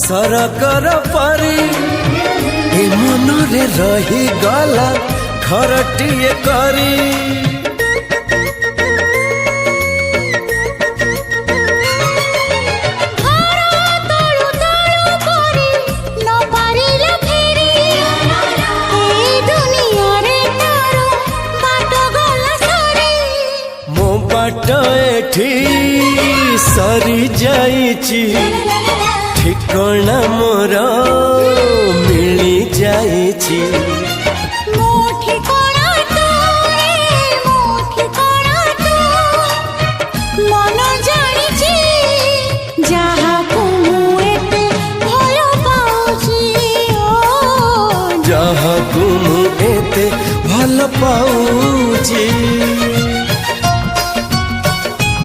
सरकर परी ए मनरे रही गला घरटिए करी। बाट एठी सरी जाइची ठिकाना मोर मिली जाइची। मन जानिची जहाकू एते भल पाउची जहाकू एते भल पाउची।